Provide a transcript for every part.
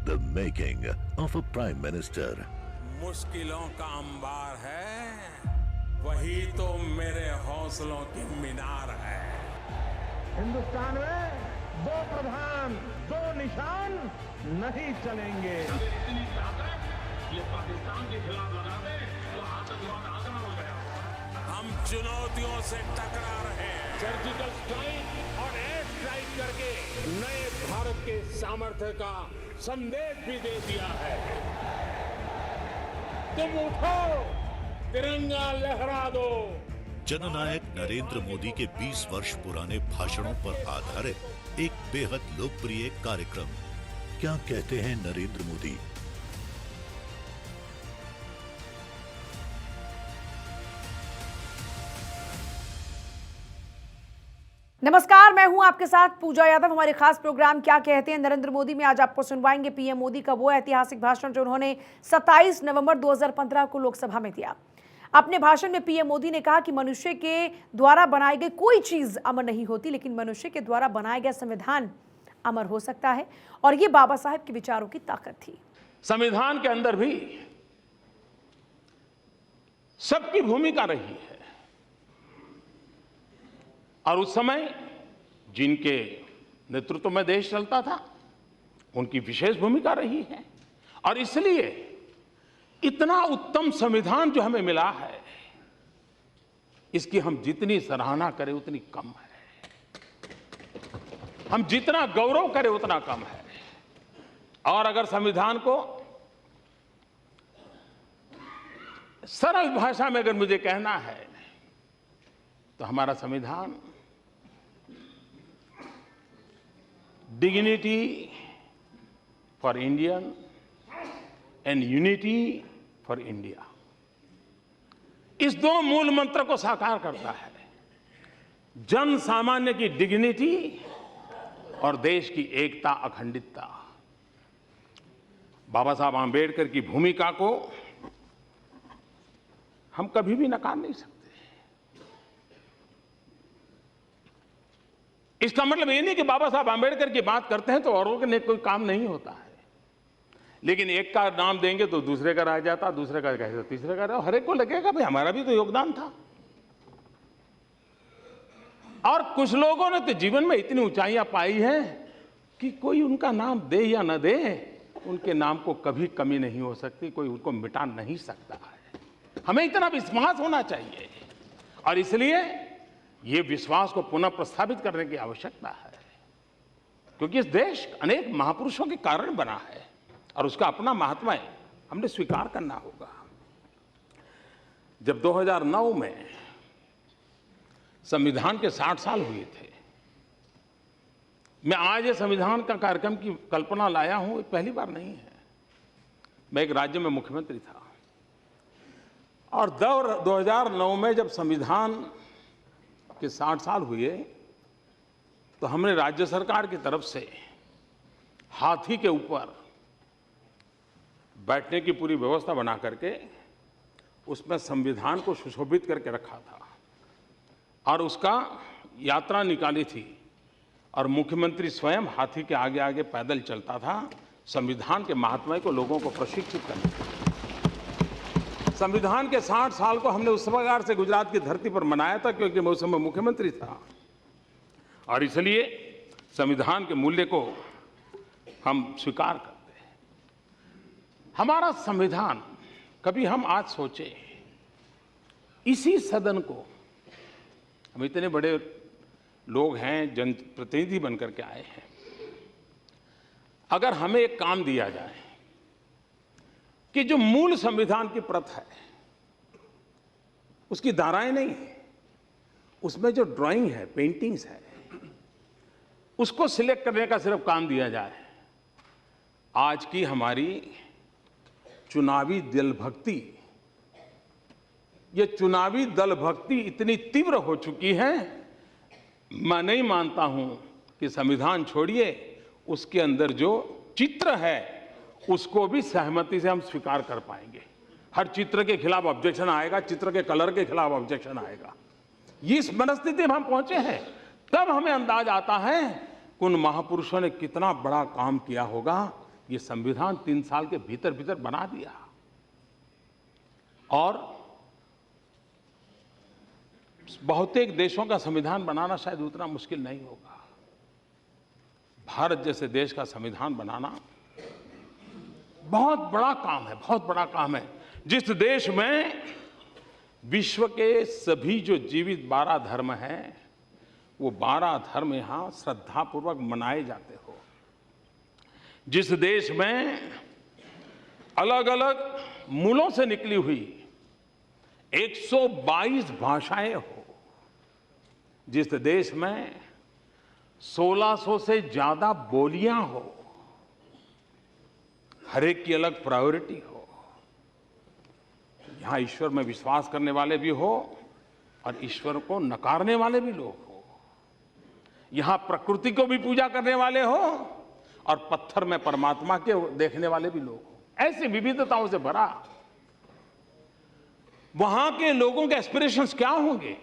The making of a Prime Minister. मुश्किलों का अंबार है, वही तो मेरे हौसलों की मीनार है। हिंदुस्तान में दो प्रधान दो निशान नहीं चलेंगे। इतनी ताकत ये पाकिस्तान के खिलाफ लगा दे तो आतंकवाद आगरा हो गया। हम चुनौतियों से टकरा रहे हैं। सर्जिकल स्ट्राइक और एयर स्ट्राइक करके नए भारत के सामर्थ्य का संदेश भी दे दिया है। तुम उठो, तिरंगा लहरा दो। जननायक नरेंद्र मोदी के 20 वर्ष पुराने भाषणों पर आधारित एक बेहद लोकप्रिय कार्यक्रम। क्या कहते हैं नरेंद्र मोदी? नमस्कार, मैं हूं आपके साथ पूजा यादव। हमारे खास प्रोग्राम क्या कहते हैं नरेंद्र मोदी में आज आपको सुनवाएंगे पीएम मोदी का वो ऐतिहासिक भाषण जो उन्होंने 27 नवंबर 2015 को लोकसभा में दिया। अपने भाषण में पीएम मोदी ने कहा कि मनुष्य के द्वारा बनाई गई कोई चीज अमर नहीं होती, लेकिन मनुष्य के द्वारा बनाया गया संविधान अमर हो सकता है, और ये बाबा साहेब के विचारों की ताकत थी। संविधान के अंदर भी सबकी भूमिका रही है, और उस समय जिनके नेतृत्व में देश चलता था उनकी विशेष भूमिका रही है, और इसलिए इतना उत्तम संविधान जो हमें मिला है, इसकी हम जितनी सराहना करें उतनी कम है, हम जितना गौरव करें उतना कम है। और अगर संविधान को सरल भाषा में अगर मुझे कहना है तो हमारा संविधान dignity for Indian and unity for India, इस दो मूल मंत्र को साकार करता है। जन सामान्य की डिग्निटी और देश की एकता अखंडितता। बाबा साहब आंबेडकर की भूमिका को हम कभी भी नकार नहीं सकते। इसका मतलब ये नहीं कि बाबा साहब आंबेडकर की बात करते हैं तो औरों के लिए कोई काम नहीं होता है, लेकिन एक का नाम देंगे तो दूसरे का रह जाता, दूसरे का कहे तो तीसरे का रह, हर एक को लगेगा भाई हमारा भी तो योगदान था। और कुछ लोगों ने तो जीवन में इतनी ऊंचाइयां पाई हैं कि कोई उनका नाम दे या न दे, उनके नाम को कभी कमी नहीं हो सकती, कोई उनको मिटा नहीं सकता है। हमें इतना विश्वास होना चाहिए, और इसलिए ये विश्वास को पुनः प्रस्थापित करने की आवश्यकता है, क्योंकि इस देश अनेक महापुरुषों के कारण बना है और उसका अपना महात्मा है, हमने स्वीकार करना होगा। जब 2009 में संविधान के 60 साल हुए थे, मैं आज ये संविधान का कार्यक्रम की कल्पना लाया हूं, पहली बार नहीं है। मैं एक राज्य में मुख्यमंत्री था, और 2009 में जब संविधान के 60 साल हुए तो हमने राज्य सरकार की तरफ से हाथी के ऊपर बैठने की पूरी व्यवस्था बना करके उसमें संविधान को सुशोभित करके रखा था, और उसका यात्रा निकाली थी, और मुख्यमंत्री स्वयं हाथी के आगे आगे पैदल चलता था, संविधान के महात्मा को लोगों को प्रशिक्षित करने के लिए। संविधान के 60 साल को हमने उस प्रकार से गुजरात की धरती पर मनाया था क्योंकि मैं उस समय मुख्यमंत्री था, और इसलिए संविधान के मूल्य को हम स्वीकार करते हैं। हमारा संविधान, कभी हम आज सोचे इसी सदन को, हम इतने बड़े लोग हैं, जनप्रतिनिधि बनकर के आए हैं, अगर हमें एक काम दिया जाए कि जो मूल संविधान की प्रत है उसकी धाराएं नहीं है, उसमें जो ड्राइंग है, पेंटिंग्स है, उसको सिलेक्ट करने का सिर्फ काम दिया जाए। आज की हमारी चुनावी दल भक्ति, ये चुनावी दल भक्ति इतनी तीव्र हो चुकी है, मैं नहीं मानता हूं कि संविधान छोड़िए, उसके अंदर जो चित्र है उसको भी सहमति से हम स्वीकार कर पाएंगे। हर चित्र के खिलाफ ऑब्जेक्शन आएगा, चित्र के कलर के खिलाफ ऑब्जेक्शन आएगा। इस मनस्थिति में हम पहुंचे हैं, तब हमें अंदाज आता है कि उन महापुरुषों ने कितना बड़ा काम किया होगा ये संविधान 3 साल के भीतर भीतर बना दिया। और बहुतेक देशों का संविधान बनाना शायद उतना मुश्किल नहीं होगा। भारत जैसे देश का संविधान बनाना बहुत बड़ा काम है, बहुत बड़ा काम है। जिस देश में विश्व के सभी जो जीवित 12 धर्म हैं, वो 12 धर्म यहाँ श्रद्धापूर्वक मनाए जाते हो। जिस देश में अलग अलग मूलों से निकली हुई 122 भाषाएं हो, जिस देश में 1600 से ज्यादा बोलियां हो, हर एक की अलग प्रायोरिटी हो, यहां ईश्वर में विश्वास करने वाले भी हो और ईश्वर को नकारने वाले भी लोग हो, यहां प्रकृति को भी पूजा करने वाले हो और पत्थर में परमात्मा के देखने वाले भी लोग हो, ऐसी विविधताओं से भरा वहां के लोगों के एस्पिरेशंस क्या होंगे,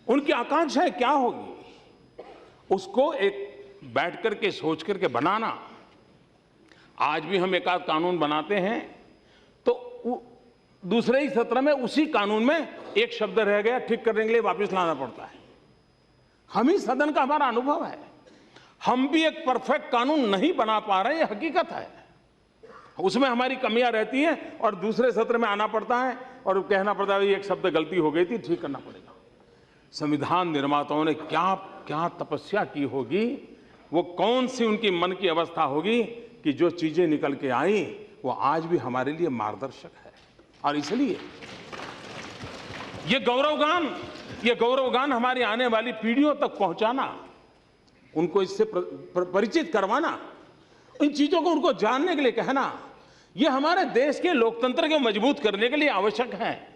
उनकी आकांक्षाएं क्या होगी, उसको एक बैठ करके सोच करके बनाना। आज भी हम एक आध कानून बनाते हैं तो दूसरे ही सत्र में उसी कानून में एक शब्द रह गया, ठीक करने के लिए वापस लाना पड़ता है। हम ही सदन का हमारा अनुभव है, हम भी एक परफेक्ट कानून नहीं बना पा रहे, ये हकीकत है। उसमें हमारी कमियां रहती हैं और दूसरे सत्र में आना पड़ता है और कहना पड़ता है एक शब्द गलती हो गई थी, ठीक करना पड़ेगा। संविधान निर्माताओं ने क्या क्या तपस्या की होगी, वो कौन सी उनकी मन की अवस्था होगी कि जो चीजें निकल के आई वो आज भी हमारे लिए मार्गदर्शक है। और इसलिए ये गौरवगान हमारी आने वाली पीढ़ियों तक पहुंचाना, उनको इससे परिचित करवाना, इन चीजों को उनको जानने के लिए कहना, ये हमारे देश के लोकतंत्र को मजबूत करने के लिए आवश्यक है।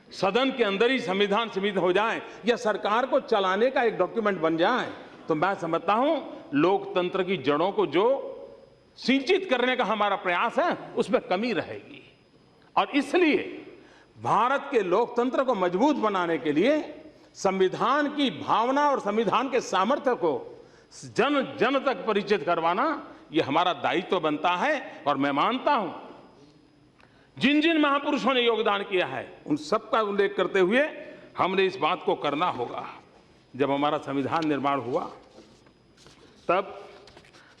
सदन के अंदर ही संविधान सीमित हो जाए या सरकार को चलाने का एक डॉक्यूमेंट बन जाए तो मैं समझता हूं लोकतंत्र की जड़ों को जो सिंचित करने का हमारा प्रयास है उसमें कमी रहेगी। और इसलिए भारत के लोकतंत्र को मजबूत बनाने के लिए संविधान की भावना और संविधान के सामर्थ्य को जन जन तक परिचित करवाना ये हमारा दायित्व बनता है। और मैं मानता हूं जिन जिन महापुरुषों ने योगदान किया है उन सबका उल्लेख करते हुए हमने इस बात को करना होगा। जब हमारा संविधान निर्माण हुआ तब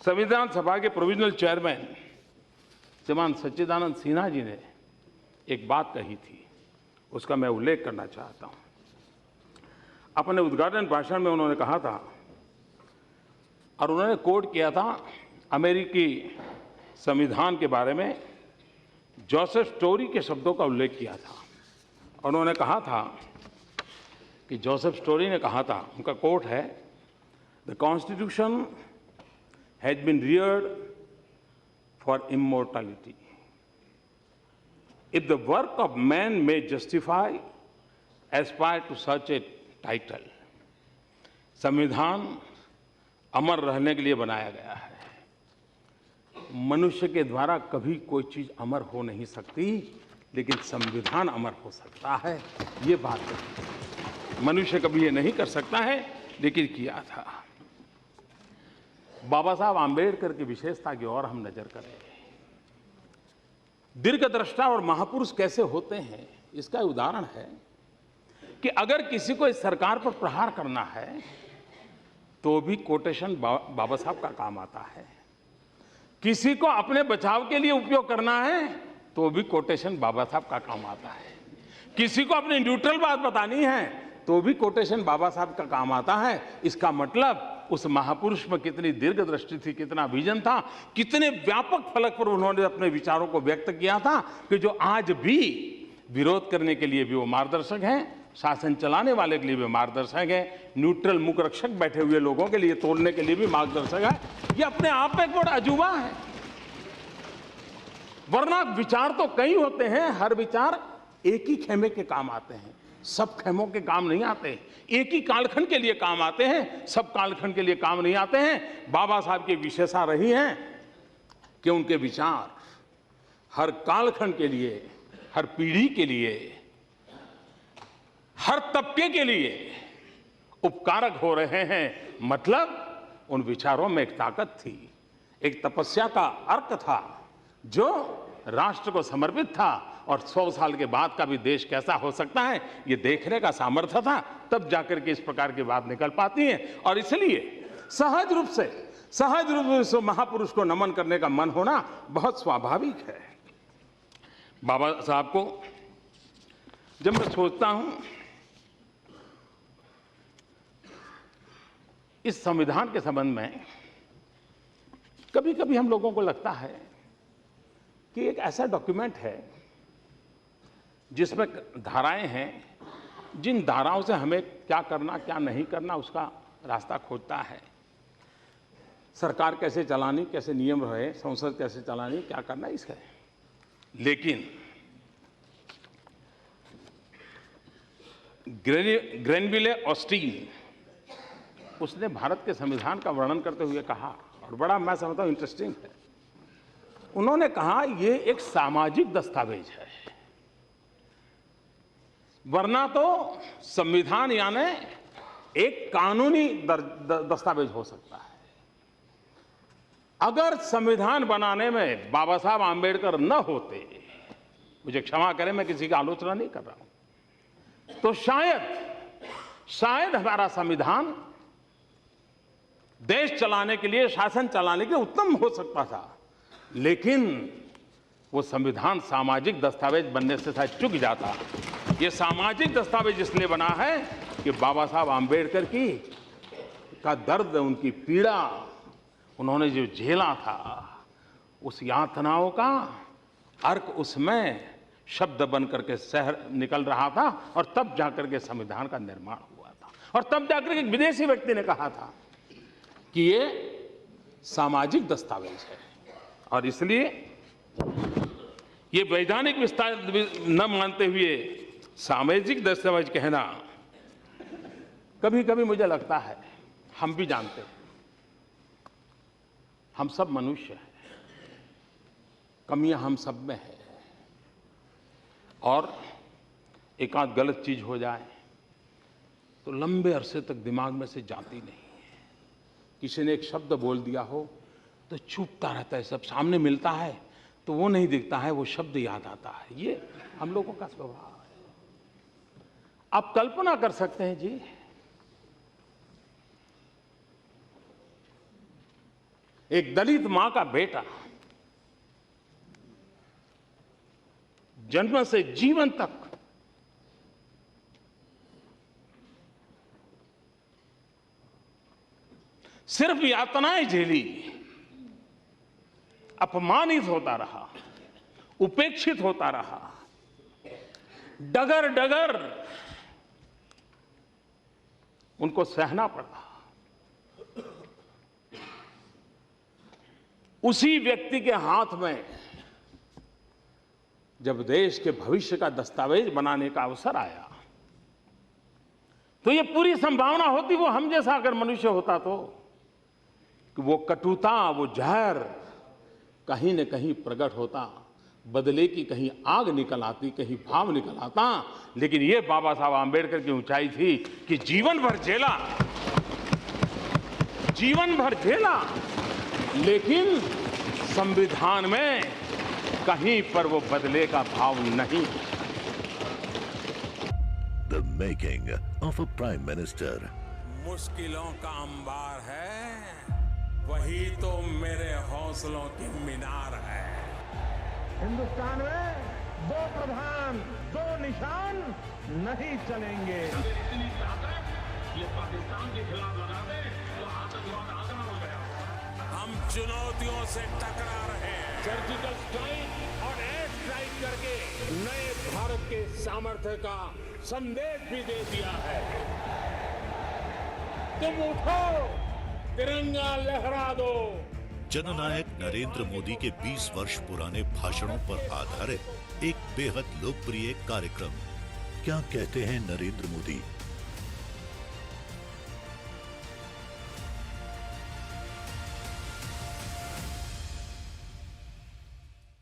संविधान सभा के प्रोविजनल चेयरमैन श्रीमान सच्चिदानंद सिन्हा जी ने एक बात कही थी, उसका मैं उल्लेख करना चाहता हूं। अपने उद्घाटन भाषण में उन्होंने कहा था और उन्होंने कोट किया था अमेरिकी संविधान के बारे में, जोसेफ स्टोरी के शब्दों का उल्लेख किया था। उन्होंने कहा था कि जोसेफ स्टोरी ने कहा था, उनका कोट है, the constitution has been reared for immortality. If the work of man may justify aspire to such a title. संविधान अमर रहने के लिए बनाया गया है। मनुष्य के द्वारा कभी कोई चीज अमर हो नहीं सकती, लेकिन संविधान अमर हो सकता है। ये बात है, मनुष्य कभी ये नहीं कर सकता है, लेकिन किया था। बाबा साहब आंबेडकर की विशेषता की ओर हम नजर करें। दीर्घदृष्टा और महापुरुष कैसे होते हैं, इसका उदाहरण है कि अगर किसी को इस सरकार पर प्रहार करना है तो भी कोटेशन बाबा साहब का काम आता है। किसी को अपने बचाव के लिए उपयोग करना है तो भी कोटेशन बाबा साहब का काम आता है। किसी को अपनी न्यूट्रल बात बतानी है तो भी कोटेशन बाबा साहब का काम आता है। इसका मतलब उस महापुरुष में कितनी दीर्घदृष्टि थी, कितना विजन था, कितने व्यापक फलक पर उन्होंने अपने विचारों को व्यक्त किया था कि जो आज भी विरोध करने के लिए भी वो मार्गदर्शक हैं, शासन चलाने वाले के लिए भी मार्गदर्शक है, न्यूट्रल मुख रक्षक बैठे हुए लोगों के लिए तोड़ने के लिए भी मार्गदर्शक है। ये अपने आप में एक बड़ा अजूबा है। वरना विचार तो कई होते हैं, हर विचार एक ही खेमे के काम आते हैं, सब खेमों के काम नहीं आते। एक ही कालखंड के लिए काम आते हैं, सब कालखंड के लिए काम नहीं आते हैं। बाबा साहब की विशेषता रही है कि उनके विचार हर कालखंड के लिए, हर पीढ़ी के लिए, हर तबके के लिए उपकारक हो रहे हैं। मतलब उन विचारों में एक ताकत थी, एक तपस्या का अर्क था जो राष्ट्र को समर्पित था, और 100 साल के बाद का भी देश कैसा हो सकता है ये देखने का सामर्थ्य था। तब जाकर के इस प्रकार की बात निकल पाती है, और इसलिए सहज रूप से महापुरुष को नमन करने का मन होना बहुत स्वाभाविक है। बाबा साहब को जब मैं सोचता हूं, इस संविधान के संबंध में कभी कभी हम लोगों को लगता है कि एक ऐसा डॉक्यूमेंट है जिसमें धाराएं हैं, जिन धाराओं से हमें क्या करना क्या नहीं करना उसका रास्ता खोजता है। सरकार कैसे चलानी, कैसे नियम रहे, संसद कैसे चलानी, क्या करना इसका है। लेकिन ग्रेनविले ऑस्टीन उसने भारत के संविधान का वर्णन करते हुए कहा, और बड़ा मैं समझता हूं इंटरेस्टिंग है, उन्होंने कहा ये एक सामाजिक दस्तावेज है, वरना तो संविधान यानी एक कानूनी दस्तावेज हो सकता है। अगर संविधान बनाने में बाबा साहब आंबेडकर न होते, मुझे क्षमा करें मैं किसी की आलोचना नहीं कर रहा हूं, तो शायद हमारा संविधान देश चलाने के लिए, शासन चलाने के लिए उत्तम हो सकता था। लेकिन वो संविधान सामाजिक दस्तावेज बनने से शायद चूक जाता। ये सामाजिक दस्तावेज इसलिए बना है कि बाबा साहब आंबेडकर का दर्द, उनकी पीड़ा, उन्होंने जो झेला था, उस यातनाओं का अर्क उसमें शब्द बन करके शहर निकल रहा था, और तब जाकर के संविधान का निर्माण हुआ था। और तब जाकर के एक विदेशी व्यक्ति ने कहा था कि ये सामाजिक दस्तावेज है, और इसलिए ये वैधानिक विस्तार न मानते हुए सामाजिक दस्तावेज कहना, कभी कभी मुझे लगता है हम भी जानते हैं, हम सब मनुष्य हैं, कमियां हम सब में है, और एक आध गलत चीज हो जाए तो लंबे अरसे तक दिमाग में से जाती नहीं है। किसी ने एक शब्द बोल दिया हो तो चुपता रहता है, सब सामने मिलता है तो वो नहीं दिखता है, वो शब्द याद आता है। ये हम लोगों का स्वभाव है। आप कल्पना कर सकते हैं जी, एक दलित मां का बेटा जन्म से जीवन तक सिर्फ यातनाएं झेली, अपमानित होता रहा, उपेक्षित होता रहा, डगर डगर उनको सहना पड़ा। उसी व्यक्ति के हाथ में जब देश के भविष्य का दस्तावेज बनाने का अवसर आया, तो ये पूरी संभावना होती वो हम जैसा अगर मनुष्य होता तो, कि वो कटुता, वो जहर कहीं न कहीं प्रकट होता, बदले की कहीं आग निकल आती, कहीं भाव निकल आता। लेकिन ये बाबा साहब आंबेडकर की ऊंचाई थी कि जीवन भर झेला, लेकिन संविधान में कहीं पर वो बदले का भाव नहीं। The making of a prime minister. मुश्किलों का अंबार है, वही तो मेरे हौसलों की मीनार है। हिंदुस्तान में दो प्रधान, दो निशान नहीं चलेंगे। हम चुनौतियों से टकरा रहे हैं, सर्जिकल स्ट्राइक और एयर स्ट्राइक करके नए भारत के सामर्थ्य का संदेश भी दे दिया है। तुम उठो, तिरंगा लहरा दो। जननायक नरेंद्र मोदी के 20 वर्ष पुराने भाषणों पर आधारित एक बेहद लोकप्रिय कार्यक्रम क्या कहते हैं नरेंद्र मोदी